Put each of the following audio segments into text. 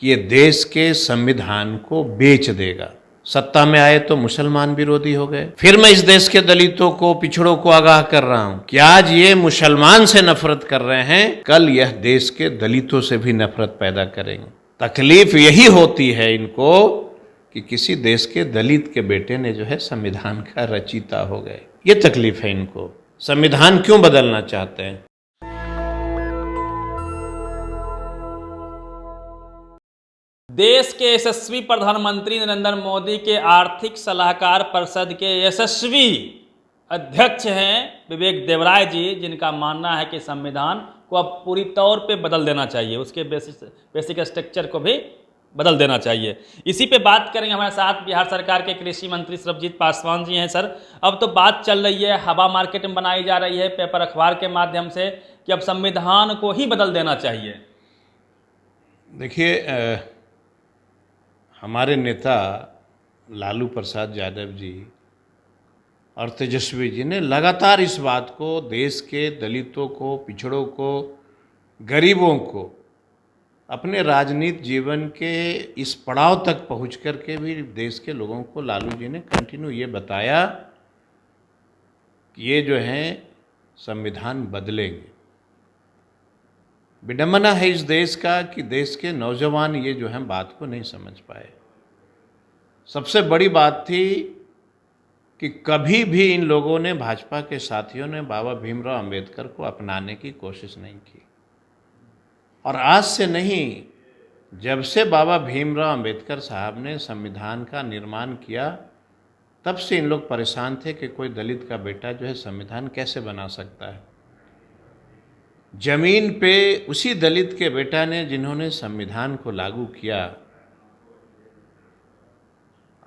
कि ये देश के संविधान को बेच देगा। सत्ता में आए तो मुसलमान विरोधी हो गए। फिर मैं इस देश के दलितों को, पिछड़ों को आगाह कर रहा हूं कि आज ये मुसलमान से नफरत कर रहे हैं, कल यह देश के दलितों से भी नफरत पैदा करेंगे। तकलीफ यही होती है इनको कि किसी देश के दलित के बेटे ने जो है संविधान का रचयिता हो गए। ये तकलीफ है इनको। संविधान क्यों बदलना चाहते हैं? देश के यशस्वी प्रधानमंत्री नरेंद्र मोदी के आर्थिक सलाहकार परिषद के यशस्वी अध्यक्ष हैं विवेक देवराय जी, जिनका मानना है कि संविधान को अब पूरी तौर पे बदल देना चाहिए, उसके बेसिक स्ट्रक्चर को भी बदल देना चाहिए। इसी पे बात करेंगे। हमारे साथ बिहार सरकार के कृषि मंत्री सरबजीत पासवान जी हैं। सर, अब तो बात चल रही है, हवा मार्केट में बनाई जा रही है पेपर अखबार के माध्यम से कि अब संविधान को ही बदल देना चाहिए। देखिए, हमारे नेता लालू प्रसाद यादव जी और तेजस्वी जी ने लगातार इस बात को देश के दलितों को, पिछड़ों को, गरीबों को अपने राजनीतिक जीवन के इस पड़ाव तक पहुंच कर के भी देश के लोगों को लालू जी ने कंटिन्यू ये बताया कि ये जो है संविधान बदलेंगे। विडंबना है इस देश का कि देश के नौजवान ये जो है बात को नहीं समझ पाए। सबसे बड़ी बात थी कि कभी भी इन लोगों ने, भाजपा के साथियों ने बाबा भीमराव अंबेडकर को अपनाने की कोशिश नहीं की। और आज से नहीं, जब से बाबा भीमराव अंबेडकर साहब ने संविधान का निर्माण किया, तब से इन लोग परेशान थे कि कोई दलित का बेटा जो है संविधान कैसे बना सकता है। जमीन पे उसी दलित के बेटा ने, जिन्होंने संविधान को लागू किया,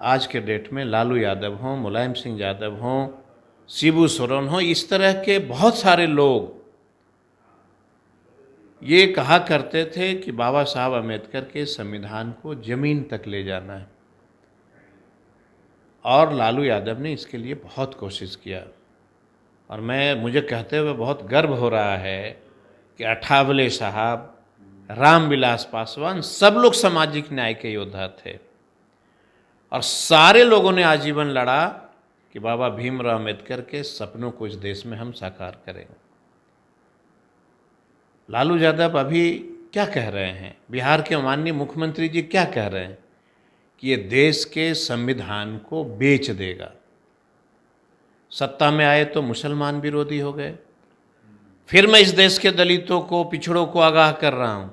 आज के डेट में लालू यादव हों, मुलायम सिंह यादव हों, शिबू सोरेन हों, इस तरह के बहुत सारे लोग ये कहा करते थे कि बाबा साहब अम्बेडकर के संविधान को जमीन तक ले जाना है। और लालू यादव ने इसके लिए बहुत कोशिश किया। और मुझे कहते हुए बहुत गर्व हो रहा है कि अठावले साहब, रामविलास पासवान, सब लोग सामाजिक न्याय के योद्धा थे और सारे लोगों ने आजीवन लड़ा कि बाबा भीमराव अम्बेडकर के सपनों को इस देश में हम साकार करेंगे। लालू यादव अभी क्या कह रहे हैं? बिहार के माननीय मुख्यमंत्री जी क्या कह रहे हैं कि ये देश के संविधान को बेच देगा। सत्ता में आए तो मुसलमान विरोधी हो गए। फिर मैं इस देश के दलितों को, पिछड़ों को आगाह कर रहा हूं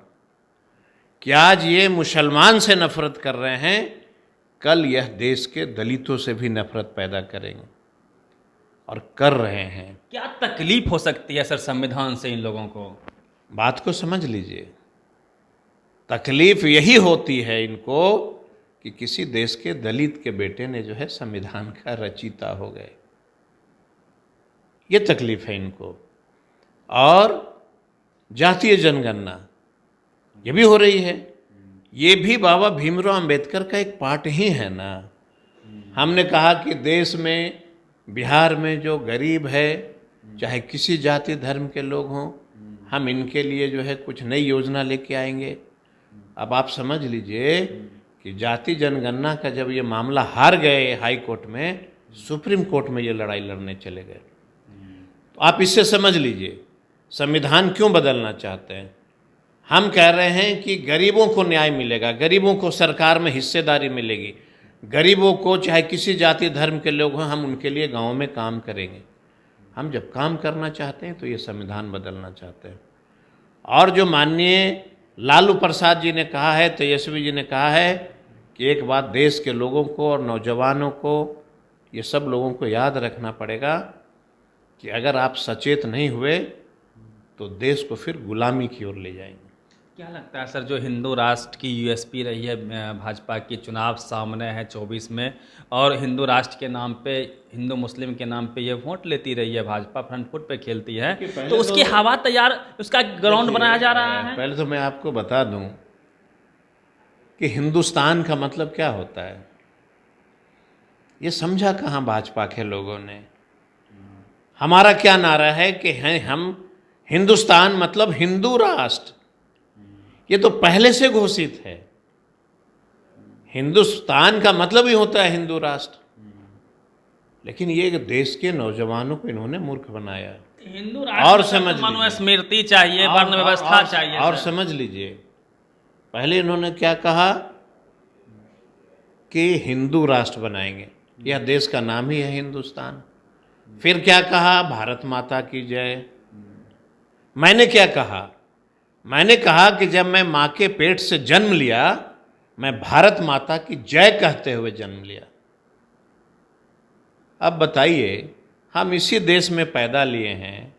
कि आज ये मुसलमान से नफरत कर रहे हैं, कल यह देश के दलितों से भी नफरत पैदा करेंगे और कर रहे हैं। क्या तकलीफ हो सकती है सर संविधान से इन लोगों को? बात को समझ लीजिए। तकलीफ यही होती है इनको कि किसी देश के दलित के बेटे ने जो है संविधान का रचयिता हो गए। ये तकलीफ है इनको। और जातीय जनगणना ये भी हो रही है, ये भी बाबा भीमराव अंबेडकर का एक पार्ट ही है ना। हमने कहा कि देश में, बिहार में जो गरीब है, चाहे किसी जाति धर्म के लोग हों, हम इनके लिए जो है कुछ नई योजना लेके आएंगे। अब आप समझ लीजिए कि जाति जनगणना का जब ये मामला हार गए हाई कोर्ट में, सुप्रीम कोर्ट में ये लड़ाई लड़ने चले गए। तो आप इससे समझ लीजिए संविधान क्यों बदलना चाहते हैं। हम कह रहे हैं कि गरीबों को न्याय मिलेगा, गरीबों को सरकार में हिस्सेदारी मिलेगी, गरीबों को चाहे किसी जाति धर्म के लोग हों, हम उनके लिए गाँव में काम करेंगे। हम जब काम करना चाहते हैं तो ये संविधान बदलना चाहते हैं। और जो माननीय लालू प्रसाद जी ने कहा है, तेजस्वी जी ने कहा है कि एक बात देश के लोगों को और नौजवानों को, ये सब लोगों को याद रखना पड़ेगा कि अगर आप सचेत नहीं हुए तो देश को फिर गुलामी की ओर ले जाएंगे। क्या लगता है सर, जो हिंदू राष्ट्र की यूएसपी रही है भाजपा की, चुनाव सामने है 24 में, और हिंदू राष्ट्र के नाम पे, हिंदू मुस्लिम के नाम पे ये वोट लेती रही है भाजपा, फ्रंट फुट पे खेलती है, तो उसकी हवा तैयार, उसका ग्राउंड बनाया जा रहा है। पहले तो मैं आपको बता दूं कि हिंदुस्तान का मतलब क्या होता है, ये समझा कहाँ भाजपा के लोगों ने। हमारा क्या नारा है कि हम हिंदुस्तान मतलब हिंदू राष्ट्र, ये तो पहले से घोषित है। हिंदुस्तान का मतलब ही होता है हिंदू राष्ट्र। लेकिन ये देश के नौजवानों को इन्होंने मूर्ख बनाया। हिंदू और राष्ट्र समझ मतलब लीजिए। स्मृति चाहिए, वर्ण व्यवस्था चाहिए और सर। समझ लीजिए, पहले इन्होंने क्या कहा कि हिंदू राष्ट्र बनाएंगे, यह देश का नाम ही है हिंदुस्तान। फिर क्या कहा, भारत माता की जय। मैंने क्या कहा, मैंने कहा कि जब मैं माँ के पेट से जन्म लिया, मैं भारत माता की जय कहते हुए जन्म लिया। अब बताइए, हम इसी देश में पैदा लिए हैं,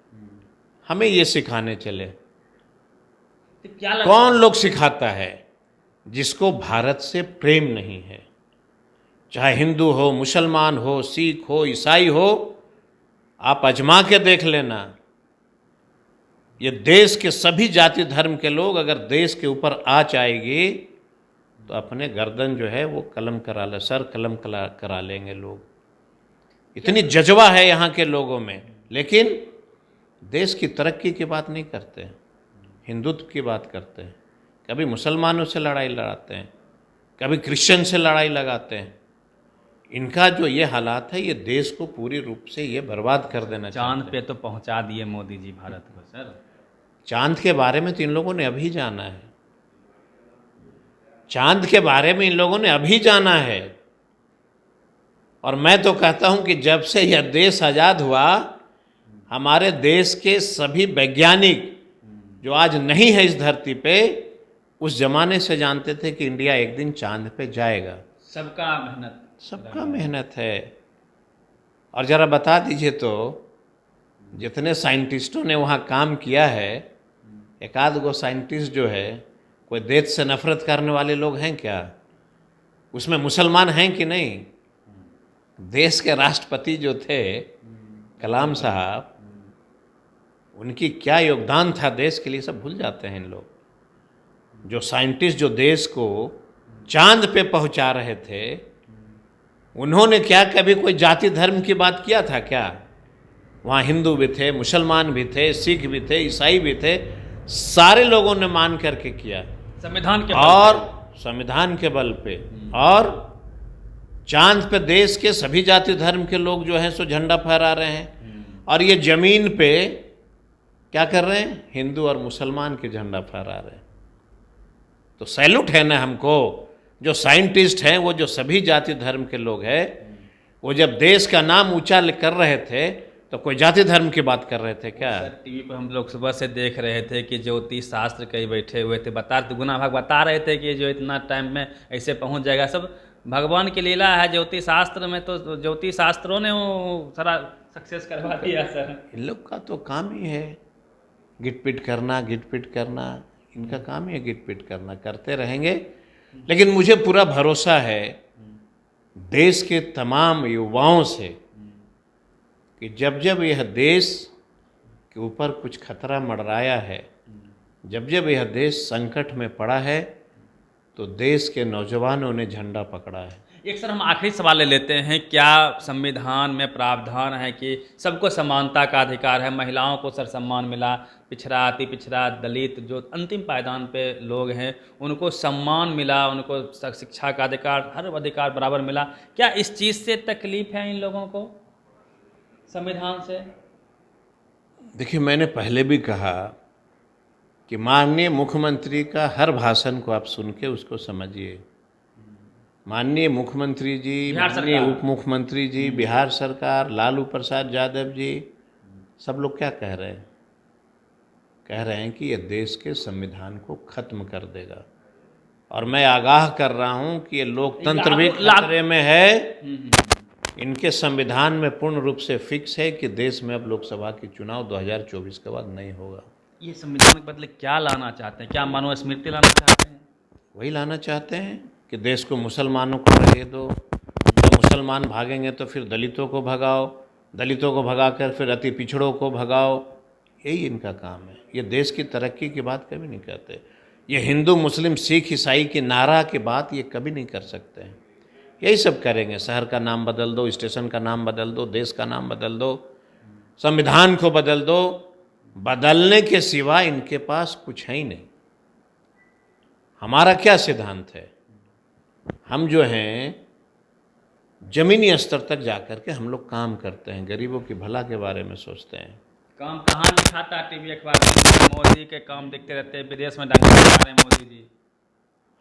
हमें ये सिखाने चले। तो क्या लगता कौन लोग सिखाता है? जिसको भारत से प्रेम नहीं है, चाहे हिंदू हो, मुसलमान हो, सिख हो, ईसाई हो, आप आजमा के देख लेना। ये देश के सभी जाति धर्म के लोग अगर देश के ऊपर आँच आएगी तो अपने गर्दन जो है वो कलम करा ले, सर कलम करा लेंगे लोग। इतनी जज्बा है यहाँ के लोगों में, लेकिन देश की तरक्की की बात नहीं करते हैं, हिंदुत्व की बात करते हैं। कभी मुसलमानों से लड़ाई लड़ाते हैं, कभी क्रिश्चियन से लड़ाई लगाते हैं। इनका जो ये हालात है, ये देश को पूरी रूप से ये बर्बाद कर देना चांद चाहते हैं। पे तो पहुंचा दिए मोदी जी भारत को सर। चांद के बारे में तो इन लोगों ने अभी जाना है, चांद के बारे में इन लोगों ने अभी जाना है। और मैं तो कहता हूं कि जब से यह देश आज़ाद हुआ, हमारे देश के सभी वैज्ञानिक जो आज नहीं है इस धरती पे, उस जमाने से जानते थे कि इंडिया एक दिन चांद पे जाएगा। सबका मेहनत है। और ज़रा बता दीजिए तो, जितने साइंटिस्टों ने वहाँ काम किया है, एक आध गो साइंटिस्ट जो है, कोई देश से नफरत करने वाले लोग हैं क्या? उसमें मुसलमान हैं कि नहीं? देश के राष्ट्रपति जो थे कलाम साहब, उनकी क्या योगदान था देश के लिए, सब भूल जाते हैं इन लोग। जो साइंटिस्ट जो देश को चांद पे पहुंचा रहे थे, उन्होंने क्या कभी कोई जाति धर्म की बात किया था क्या? वहाँ हिंदू भी थे, मुसलमान भी थे, सिख भी थे, ईसाई भी थे, सारे लोगों ने मान करके किया, संविधान के बल और पे। संविधान के बल पे। और चांद पे देश के सभी जाति धर्म के लोग जो हैं सो झंडा फहरा रहे हैं। और ये जमीन पे क्या कर रहे हैं? हिंदू और मुसलमान के झंडा फहरा रहे हैं। तो सैल्यूट है ना हमको, जो साइंटिस्ट हैं, वो जो सभी जाति धर्म के लोग हैं, वो जब देश का नाम ऊंचा कर रहे थे तो कोई जाति धर्म की बात कर रहे थे क्या? सर टीवी पर हम लोग सुबह से देख रहे थे कि ज्योतिष शास्त्र कई बैठे हुए थे, गुना भाग बता रहे थे कि जो इतना टाइम में ऐसे पहुंच जाएगा। सब भगवान की लीला है। ज्योतिष शास्त्र में तो ज्योतिष शास्त्रों ने वो सारा सक्सेस करवा दिया सर। इन लोग का तो काम ही है गिटपिट करना, गिटपिट करना। इनका काम ही है गिटपिट करना, करते रहेंगे। लेकिन मुझे पूरा भरोसा है देश के तमाम युवाओं से कि जब जब यह देश के ऊपर कुछ खतरा मंडराया है, जब जब यह देश संकट में पड़ा है, तो देश के नौजवानों ने झंडा पकड़ा है। एक सर हम आखिरी सवाल ले लेते हैं, क्या संविधान में प्रावधान है कि सबको समानता का अधिकार है? महिलाओं को सर सम्मान मिला, पिछड़ा, अति पिछड़ा, दलित जो अंतिम पायदान पे लोग हैं उनको सम्मान मिला, उनको शिक्षा का अधिकार, हर अधिकार बराबर मिला। क्या इस चीज़ से तकलीफ है इन लोगों को, संविधान से? देखिए, मैंने पहले भी कहा कि माननीय मुख्यमंत्री का हर भाषण को आप सुन के उसको समझिए। माननीय मुख्यमंत्री जी, माननीय उप मुख्यमंत्री जी, बिहार सरकार, लालू प्रसाद यादव जी, सब लोग क्या कह रहे हैं? कह रहे हैं कि ये देश के संविधान को खत्म कर देगा। और मैं आगाह कर रहा हूं कि ये लोकतंत्र भी खतरे में है। इनके संविधान में पूर्ण रूप से फिक्स है कि देश में अब लोकसभा की चुनाव 2024 के बाद नहीं होगा। ये संविधान के बदले क्या लाना चाहते हैं? क्या मनुस्मृति लाना चाहते हैं? वही लाना चाहते हैं कि देश को मुसलमानों को रहे दो, तो मुसलमान भागेंगे तो फिर दलितों को भगाओ, दलितों को भगाकर फिर अति पिछड़ों को भगाओ। यही इनका काम है। ये देश की तरक्की की बात कभी नहीं करते। ये हिंदू मुस्लिम सिख ईसाई की नारा की बात ये कभी नहीं कर सकते हैं। यही सब करेंगे, शहर का नाम बदल दो, स्टेशन का नाम बदल दो, देश का नाम बदल दो, संविधान को बदल दो। बदलने के सिवा इनके पास कुछ है ही नहीं। हमारा क्या सिद्धांत है? हम जो हैं ज़मीनी स्तर तक जा कर के हम लोग काम करते हैं, गरीबों की भला के बारे में सोचते हैं। काम कहाँ दिखाता टीवी अखबार में? मोदी के काम दिखते रहते हैं, विदेश में डंका बजा रहे हैं मोदी जी।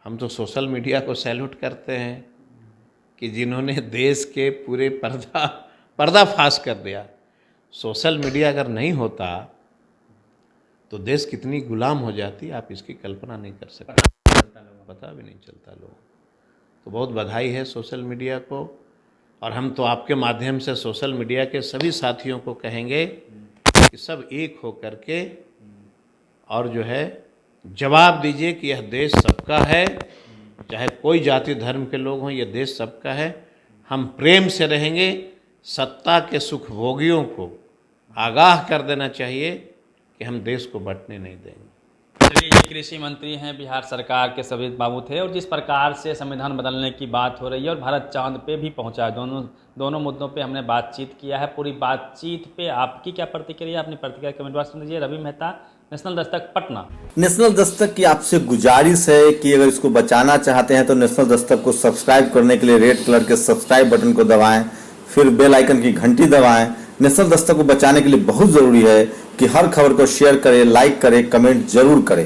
हम तो सोशल मीडिया को सैल्यूट करते हैं कि जिन्होंने देश के पूरे पर्दाफाश कर दिया। सोशल मीडिया अगर नहीं होता तो देश कितनी गुलाम हो जाती, आप इसकी कल्पना नहीं कर सकते, पता भी नहीं चलता लोगों को। तो बहुत बधाई है सोशल मीडिया को, और हम तो आपके माध्यम से सोशल मीडिया के सभी साथियों को कहेंगे कि सब एक हो करके और जो है जवाब दीजिए कि यह देश सबका है, चाहे कोई जाति धर्म के लोग हों, यह देश सबका है। हम प्रेम से रहेंगे, सत्ता के सुखभोगियों को आगाह कर देना चाहिए कि हम देश को बंटने नहीं देंगे। चलिए, ये कृषि मंत्री हैं बिहार सरकार के सभी बाबू थे, और जिस प्रकार से संविधान बदलने की बात हो रही है और भारत चांद पे भी पहुंचा है, दोनों मुद्दों पे हमने बातचीत किया है। पूरी बातचीत पे आपकी क्या प्रतिक्रिया? अपनी प्रतिक्रिया कमेंट बॉक्स में दीजिए। रवि मेहता, नेशनल दस्तक, पटना। नेशनल दस्तक की आपसे गुजारिश है कि अगर इसको बचाना चाहते हैं तो नेशनल दस्तक को सब्सक्राइब करने के लिए रेड कलर के सब्सक्राइब बटन को दबाएं, फिर बेल आइकन की घंटी दबाएं। नेशनल दस्तक को बचाने के लिए बहुत जरूरी है कि हर खबर को शेयर करें, लाइक करें, कमेंट जरूर करें।